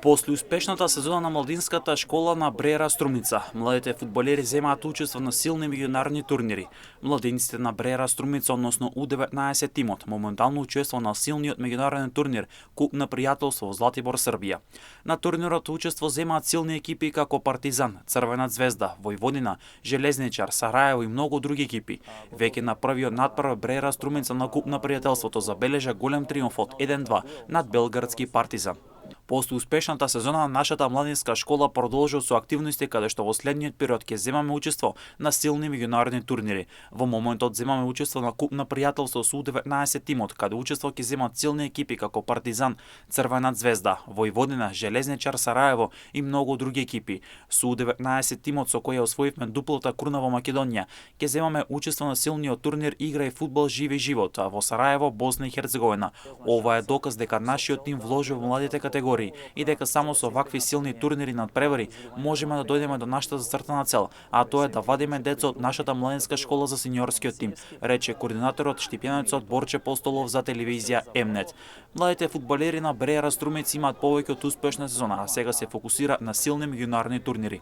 После успешната сезона на младинската школа на Бреера Струмица, младите фудбалери земаат учество на силни меѓународни турнири. Младинците на Бреера Струмица, односно U19 тимот, моментално учества на силниот меѓународен турнир Куп на пријателство во Златибор, Србија. На турнирот учество земаат силни екипи како Партизан, Црвена звезда, Војводина, Железничар, Сараево и многу други екипи. Веќе на првиот надпрв Бреера Струмица на Куп на пријателството забележа голем триумф од 1-2 над белградски Партизан. После успешната сезона, нашата младинска школа продолжува со активности каде што во следниот период ќе земаме учество на силни меѓународни турнири. Во моментот земаме учество на Куп на пријателство со U19 тимот, каде учество ќе земат силни екипи како Партизан, Црвена звезда, Војводина, Железничар, Сараево и многу други екипи. Со U19 тимот со кој ја освоивме дуплата круна во Македонија, ќе земаме учество на силниот турнир Играј фудбал живи живот во Сараево, Босна и Херцеговина. Ова е доказ дека нашиот тим вложи во младите категории и дека само со вакви силни турнири надпревари можеме да дојдеме до нашата зацртана цел, а тоа е да вадиме деца од нашата младинска школа за сениорскиот тим, рече координаторот Штипјанецот Борче Постолов за телевизија М-нет. Младите фудбалери на Бреера Струмица имаат повеќе од успешна сезона, а сега се фокусира на силни меѓународни турнири.